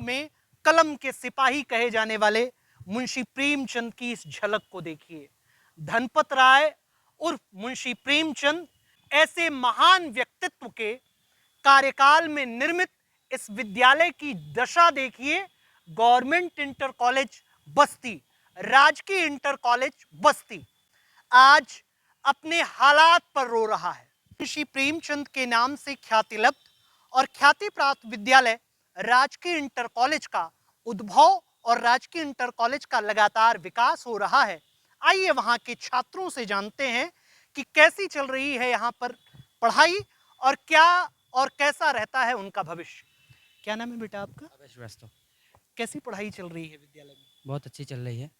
में कलम के सिपाही कहे जाने वाले मुंशी प्रेमचंद की इस झलक को देखिए। धनपत राय उर्फ मुंशी प्रेमचंद ऐसे महान व्यक्तित्व के कार्यकाल में निर्मित इस विद्यालय की दशा देखिए। गवर्नमेंट इंटर कॉलेज बस्ती, राजकीय इंटर कॉलेज बस्ती आज अपने हालात पर रो रहा है। ऋषि प्रेमचंद के नाम से ख्याति लब्ध और ख्याति प्राप्त विद्यालय राजकीय इंटर कॉलेज का उद्भव और राजकीय इंटर कॉलेज का लगातार विकास हो रहा है। आइए वहां के छात्रों से जानते हैं कि कैसी चल रही है यहाँ पर पढ़ाई और क्या और कैसा रहता है उनका भविष्य। क्या नाम है बेटा आपका? अवश्य श्रीवास्तव। कैसी पढ़ाई चल रही है विद्यालय में? बहुत अच्छी चल रही है।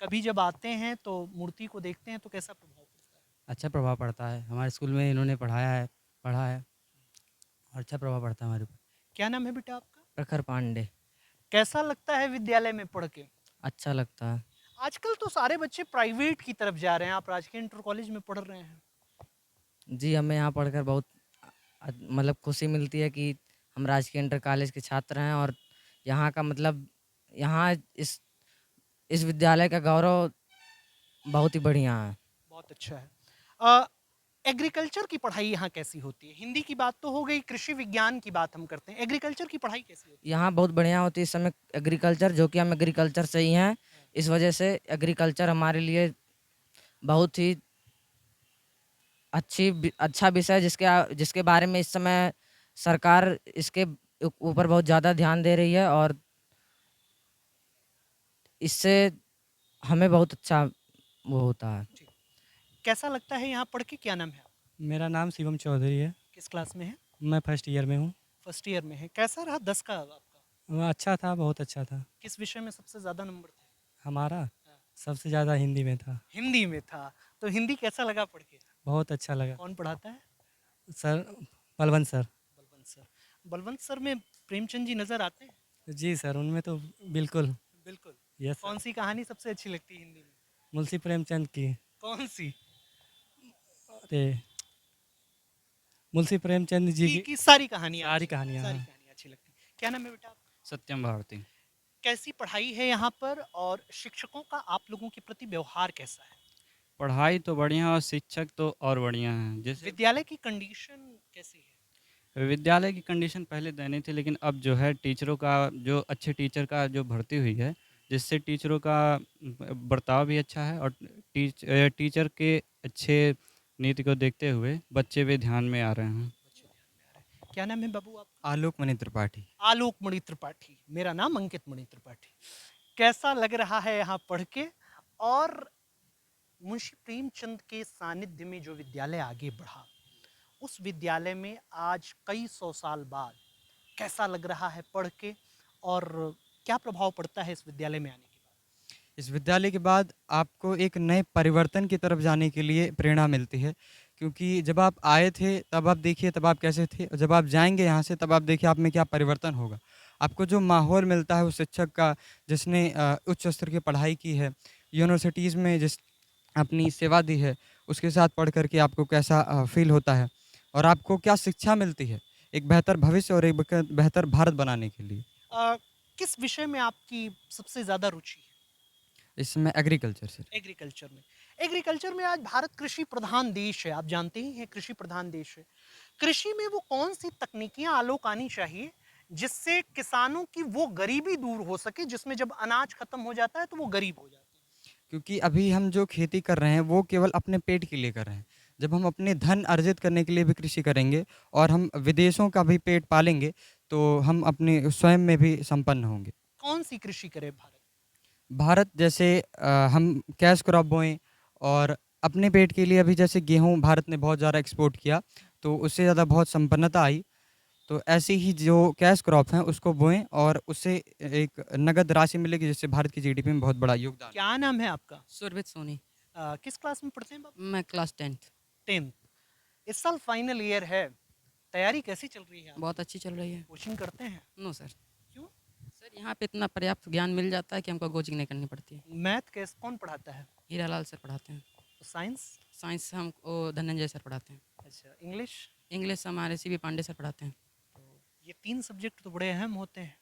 कभी जब आते हैं तो मूर्ति को देखते हैं तो कैसा प्रभाव पड़ता है? अच्छा प्रभाव पड़ता है, हमारे स्कूल में इन्होंने पढ़ा है और अच्छा प्रभाव पड़ता है हमारे ऊपर। क्या नाम है बेटा आपका? प्रखर पांडे। कैसा लगता है विद्यालय में पढ़ के? अच्छा लगता है। आजकल तो सारे बच्चे प्राइवेट की तरफ जा रहे हैं, आप राजकीय इंटर कॉलेज में पढ़ रहे हैं। जी, हमें यहाँ पढ़कर बहुत मतलब खुशी मिलती है कि हम राजकीय इंटर कॉलेज के छात्र हैं और यहाँ का मतलब यहाँ इस विद्यालय का गौरव बहुत ही बढ़िया है। बहुत अच्छा है। एग्रीकल्चर की पढ़ाई यहाँ कैसी होती है? हिंदी की बात तो हो गई, कृषि विज्ञान की बात हम करते हैं, एग्रीकल्चर की पढ़ाई कैसी होती यहाँ बहुत बढ़िया होती है इस समय एग्रीकल्चर, जो कि हम एग्रीकल्चर से ही हैं। इस वजह से एग्रीकल्चर हमारे लिए बहुत ही अच्छा विषय जिसके बारे में इस समय सरकार इसके ऊपर बहुत ज़्यादा ध्यान दे रही है और इससे हमें बहुत अच्छा वो होता है। है? कैसा लगता है यहाँ पढ़ के? क्या नाम है? मेरा नाम शिवम चौधरी है। किस क्लास में है? मैं फर्स्ट ईयर में हूँ। फर्स्ट ईयर में है। कैसा रहा 10 का आपका? वह अच्छा था, बहुत अच्छा था। किस विषय में सबसे ज्यादा नंबर थे? हमारा हाँ। सबसे ज़्यादा हिंदी में था। हिंदी में था। तो हिंदी कैसा लगा पढ़ के? बहुत अच्छा लगा। कौन पढ़ाता है? Sir Balwant sir. Balwant sir. Balwant sir में प्रेमचंद जी नजर आते हैं? जी सर, उनमें तो बिल्कुल। बिल्कुल। Yes sir. कौन सी कहानी सबसे अच्छी लगती है हिंदी में? मुंशी प्रेमचंद की। कौन सी? अरे, मुंशी प्रेमचंद जी की, की की सारी कहानियाँ सारी अच्छी, कहानियाँ। सारी हाँ। कहानियाँ अच्छी लगती हैं। क्या नाम है बेटा आपका? सत्यम भारती। कैसी पढ़ाई है यहाँ पर और शिक्षकों का आप लोगों के प्रति व्यवहार कैसा है? पढ़ाई तो बढ़िया और शिक्षक तो और बढ़िया हैं। जैसे विद्यालय की कंडीशन कैसी है? विद्यालय की कंडीशन पहले दयनीय थी, लेकिन अब जो है टीचरों का जो अच्छे टीचर का जो भर्ती हुई है, जिससे टीचरों का बर्ताव भी अच्छा है और टीचर के अच्छे नीति को देखते हुए बच्चे भी ध्यान में आ रहे हैं। क्या नाम है बाबू आप? आलोक मणि त्रिपाठी। आलोक मणि त्रिपाठी। मेरा नाम अंकित मणि त्रिपाठी। कैसा लग रहा है यहाँ पढ़ के? और मुंशी प्रेमचंद के सानिध्य में जो विद्यालय आगे बढ़ा, उस विद्यालय में आज कई सौ साल बाद कैसा लग रहा है पढ़ के और क्या प्रभाव पड़ता है इस विद्यालय में आने के बाद? इस विद्यालय के बाद आपको एक नए परिवर्तन की तरफ जाने के लिए प्रेरणा मिलती है, क्योंकि जब आप आए थे तब आप देखिए तब आप कैसे थे, और जब आप जाएंगे यहाँ से तब आप देखिए आप में क्या परिवर्तन होगा। आपको जो माहौल मिलता है उस शिक्षक का जिसने उच्च स्तर की पढ़ाई की है, यूनिवर्सिटीज़ में जिस अपनी सेवा दी है, उसके साथ पढ़ करके आपको कैसा फील होता है और आपको क्या शिक्षा मिलती है एक बेहतर भविष्य और एक बेहतर भारत बनाने के लिए। किस विषय में आपकी सबसे ज्यादा रुचि है? इसमें एग्रीकल्चर से। एग्रीकल्चर में। एग्रीकल्चर में आज भारत कृषि प्रधान देश है, आप जानते ही हैं कृषि प्रधान देश है। कृषि में वो कौन सी तकनीकियां आलोक आनी चाहिए जिससे किसानों की वो गरीबी दूर हो सके, जिसमें जब अनाज खत्म हो जाता है तो वो गरीब हो जाते हैं? क्योंकि अभी हम जो खेती कर रहे हैं वो केवल अपने पेट के लिए कर रहे हैं। जब हम अपने धन अर्जित करने के लिए भी कृषि करेंगे और हम विदेशों का भी पेट पालेंगे, तो हम अपने स्वयं में भी संपन्न होंगे। कौन सी कृषि करे भारत? भारत जैसे हम कैश क्रॉप बोएं और अपने पेट के लिए अभी जैसे गेहूं भारत ने बहुत ज़्यादा एक्सपोर्ट किया, तो उससे ज़्यादा बहुत संपन्नता आई। तो ऐसे ही जो कैश क्रॉप हैं उसको बोएं और उससे एक नगद राशि मिलेगी, जिससे भारत की जीडीपी में बहुत बड़ा योगदान। क्या नाम है आपका? सुरभित सोनी। किस क्लास में पढ़ते हैं बाबू? मैं क्लास 10th। 10th। इस साल फाइनल ईयर है, तैयारी कैसी चल रही है? बहुत अच्छी चल रही है। कोचिंग करते हैं? No sir. क्यों? सर यहाँ पे इतना पर्याप्त ज्ञान मिल जाता है कि हमको कोचिंग नहीं करनी पड़ती है। मैथ कैस कौन पढ़ाता है? हीरालाल सर पढ़ाते हैं। साइंस? साइंस हमको धनंजय सर पढ़ाते हैं। अच्छा, इंग्लिश? इंग्लिश हमारे CB पांडे सर पढ़ाते हैं। तो ये 3 सब्जेक्ट तो बड़े अहम होते हैं।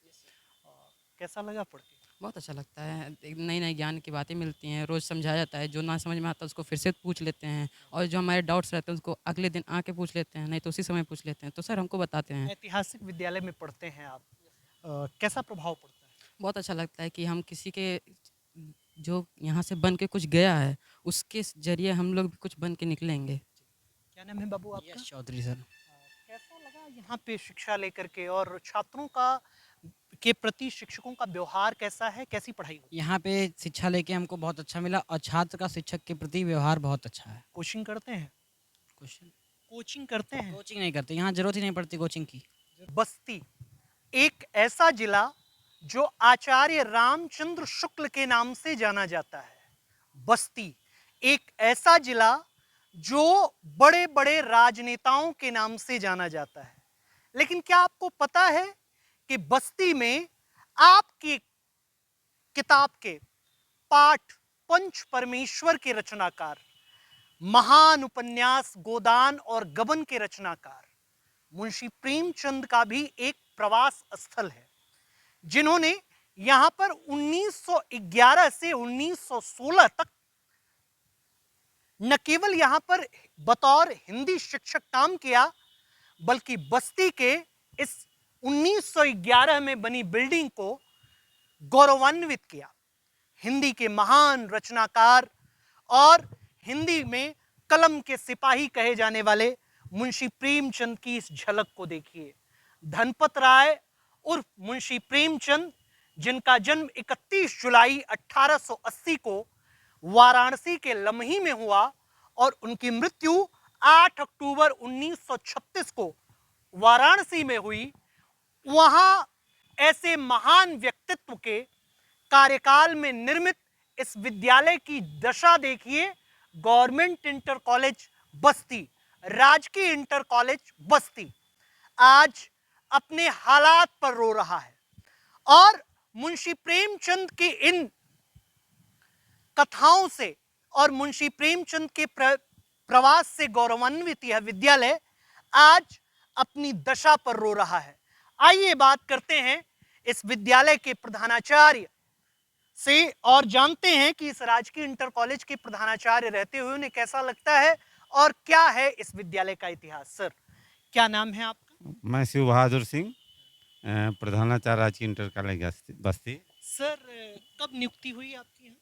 कैसा लगा पढ़ के? बहुत अच्छा लगता है। एक नई-नई ज्ञान की बातें मिलती हैं, रोज़ समझाया जाता है, जो ना समझ में आता है उसको फिर से पूछ लेते हैं और जो हमारे डाउट्स रहते हैं उसको अगले दिन आके पूछ लेते हैं, नहीं तो उसी समय पूछ लेते हैं। तो सर हमको बताते हैं। ऐतिहासिक विद्यालय में पढ़ते हैं आप, कैसा प्रभाव पड़ता है? बहुत अच्छा लगता है कि हम किसी के जो यहाँ से बन के कुछ गया है, उसके ज़रिए हम लोग भी कुछ बन के निकलेंगे। क्या नाम है बाबू आपका? यश चौधरी सर। कैसा लगा यहाँ पे शिक्षा लेकर के, और छात्रों का के प्रति शिक्षकों का व्यवहार कैसा है, कैसी पढ़ाई होती यहाँ पे शिक्षा लेके हमको बहुत अच्छा मिला और छात्र का शिक्षक के प्रति व्यवहार बहुत अच्छा है। है? कोचिंग करते हैं? क्वेश्चन कोचिंग करते हैं? कोचिंग नहीं करते, यहाँ जरूरत ही नहीं पड़ती कोचिंग की। बस्ती एक ऐसा जिला जो आचार्य रामचंद्र शुक्ल के नाम से जाना जाता है। बस्ती एक ऐसा जिला जो बड़े बड़े राजनेताओं के नाम से जाना जाता है। लेकिन क्या आपको पता है कि बस्ती में आपकी किताब के पाठ पंच परमेश्वर के रचनाकार, महान उपन्यास गोदान और गबन के रचनाकार मुंशी प्रेमचंद का भी एक प्रवास स्थल है, जिन्होंने यहां पर 1911 से 1916 तक न केवल यहां पर बतौर हिंदी शिक्षक काम किया, बल्कि बस्ती के इस 1911 में बनी बिल्डिंग को गौरवान्वित किया। हिंदी के महान रचनाकार और हिंदी में कलम के सिपाही कहे जाने वाले मुंशी प्रेमचंद की इस झलक को देखिए। धनपत राय उर्फ मुंशी प्रेमचंद, जिनका जन्म 31 जुलाई 1880 को वाराणसी के लम्ही में हुआ और उनकी मृत्यु 8 अक्टूबर 1936 को वाराणसी में हुई, वहां ऐसे महान व्यक्तित्व के कार्यकाल में निर्मित इस विद्यालय की दशा देखिए। गवर्नमेंट इंटर कॉलेज बस्ती, राजकीय इंटर कॉलेज बस्ती आज अपने हालात पर रो रहा है, और मुंशी प्रेमचंद की इन कथाओं से और मुंशी प्रेमचंद के प्रवास से गौरवान्वित यह विद्यालय आज अपनी दशा पर रो रहा है। आइए बात करते हैं इस विद्यालय के प्रधानाचार्य से और जानते हैं कि इस राजकीय इंटर कॉलेज के प्रधानाचार्य रहते हुए उन्हें कैसा लगता है और क्या है इस विद्यालय का इतिहास। सर, क्या नाम है आपका? मैं शिव बहादुर सिंह, प्रधानाचार्य राजकीय इंटर कॉलेज बस्ती। सर, कब नियुक्ति हुई आपकी यहाँ?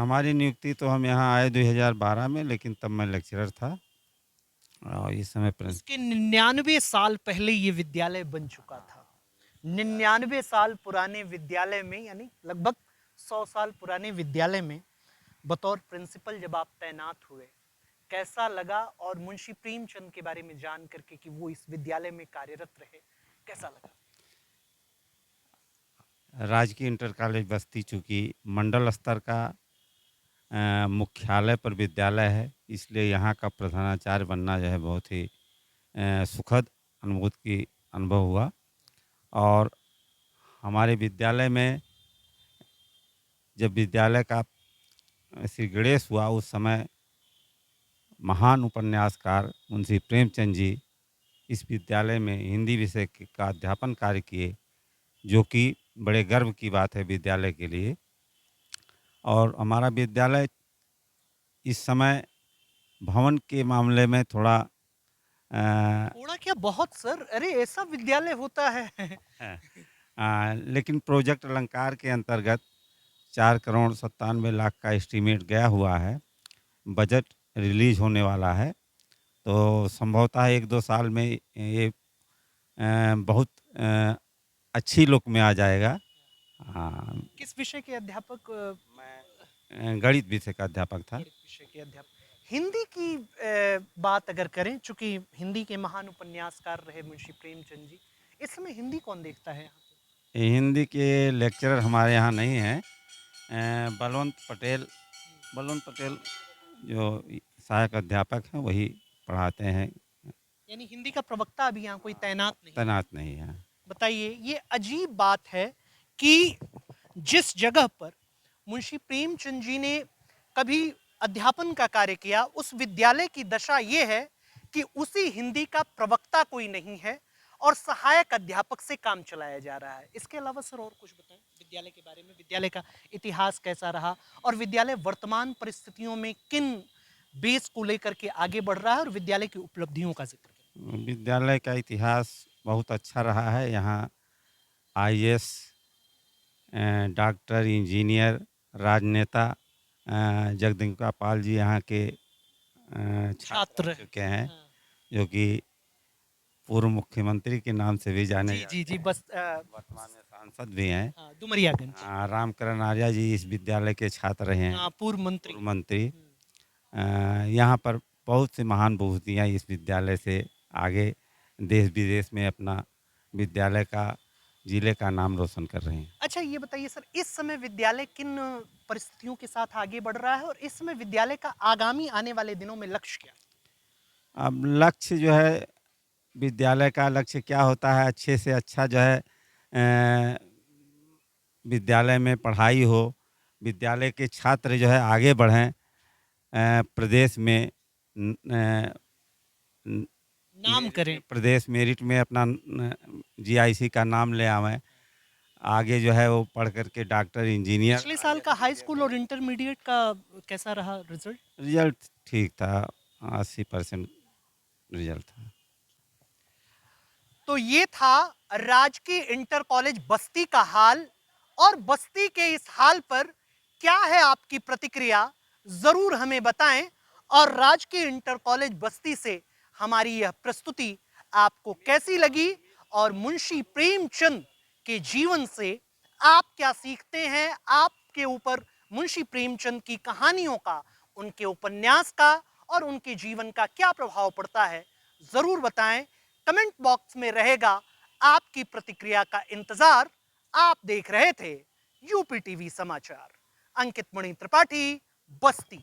हमारी नियुक्ति तो हम यहाँ आए 2012 में, लेकिन तब मैं लेक्चरर था और इस समय उसके 99 साल पहले ये विद्यालय बन चुका था। 99 साल पुराने विद्यालय में, यानी लगभग 100 साल पुराने विद्यालय में बतौर प्रिंसिपल जब आप तैनात हुए, कैसा लगा? और मुंशी प्रेमचंद के बारे में जान करके कि वो इस विद्यालय में कार्यरत रहे, कैसा लगा? राजकीय इंटर कॉलेज बस्ती चूँकि मंडल स्तर का मुख्यालय पर विद्यालय है, इसलिए यहाँ का प्रधानाचार्य बनना जो है बहुत ही सुखद अनुभव हुआ। और हमारे विद्यालय में जब विद्यालय का श्री गणेश हुआ, उस समय महान उपन्यासकार मुंशी प्रेमचंद जी इस विद्यालय में हिंदी विषय का अध्यापन कार्य किए, जो कि बड़े गर्व की बात है विद्यालय के लिए। और हमारा विद्यालय इस समय भवन के मामले में थोड़ा थोड़ा क्या, बहुत सर, अरे ऐसा विद्यालय होता है। लेकिन प्रोजेक्ट अलंकार के अंतर्गत 4,97,00,000 का एस्टीमेट गया हुआ है, बजट रिलीज होने वाला है, तो संभवतः 1-2 साल में ये बहुत अच्छी लुक में आ जाएगा। किस विषय के अध्यापक? मैं गणित विषय का अध्यापक था। गणित विषय के अध्यापक। हिंदी की बात अगर करें, चूंकि हिंदी के महान उपन्यासकार रहे मुंशी प्रेमचंद जी, इस समय हिंदी कौन देखता है यहाँ पे? हिंदी के लेक्चरर हमारे यहाँ नहीं हैं। बलवंत पटेल जो सहायक अध्यापक हैं वही पढ़ाते हैं। यानी हिंदी का प्रवक्ता अभी यहाँ कोई तैनात नहीं है। बताइए, ये अजीब बात है कि जिस जगह पर मुंशी प्रेमचंद जी ने कभी अध्यापन का कार्य किया, उस विद्यालय की दशा ये है कि उसी हिंदी का प्रवक्ता कोई नहीं है और सहायक अध्यापक से काम चलाया जा रहा है। इसके अलावा सर और कुछ बताएं विद्यालय के बारे में, विद्यालय का इतिहास कैसा रहा और विद्यालय वर्तमान परिस्थितियों में किन बेस को लेकर के आगे बढ़ रहा है, और विद्यालय की उपलब्धियों का जिक्र करें। विद्यालय का इतिहास बहुत अच्छा रहा है। यहाँ आईएएस, डॉक्टर, इंजीनियर, राजनेता जगदम्बिका पाल जी यहाँ के छात्र रह चुके हैं, हाँ। जो कि पूर्व मुख्यमंत्री के नाम से भी जाने जी जाते जी जी, हैं। बस वर्तमान में सांसद भी हैं। हाँ, डुमरियागंज। रामकरण आर्या जी इस विद्यालय के छात्र रहे हैं, हाँ, पूर्व मंत्री। पूर्व मंत्री। यहाँ पर बहुत सी महान विभूतियाँ इस विद्यालय से आगे देश विदेश में अपना विद्यालय का, जिले का नाम रोशन कर रहे हैं। अच्छा, ये बताइए सर, इस समय विद्यालय किन परिस्थितियों के साथ आगे बढ़ रहा है और इस समय विद्यालय का आगामी आने वाले दिनों में लक्ष्य क्या है? अब लक्ष्य जो है, विद्यालय का लक्ष्य क्या होता है, अच्छे से अच्छा जो है विद्यालय में पढ़ाई हो, विद्यालय के छात्र जो है आगे बढ़ें, प्रदेश में नाम करें। प्रदेश मेरिट में अपना जीआईसी का नाम ले आवें, आगे जो है वो पढ़ करके डॉक्टर, इंजीनियर। पिछले साल का हाई स्कूल और इंटरमीडिएट का कैसा रहा रिजल्ट? रिजल्ट ठीक था, 80% रिजल्ट था। तो ये था राजकीय इंटर कॉलेज बस्ती का हाल, और बस्ती के इस हाल पर क्या है आपकी प्रतिक्रिया, जरूर हमें बताएं। और राजकीय इंटर कॉलेज बस्ती से हमारी यह प्रस्तुति आपको कैसी लगी, और मुंशी प्रेमचंद के जीवन से आप क्या सीखते हैं, आपके ऊपर मुंशी प्रेमचंद की कहानियों का, उनके उपन्यास का और उनके जीवन का क्या प्रभाव पड़ता है, जरूर बताएं। कमेंट बॉक्स में रहेगा आपकी प्रतिक्रिया का इंतजार। आप देख रहे थे यूपी टीवी समाचार। अंकित मणि त्रिपाठी, बस्ती।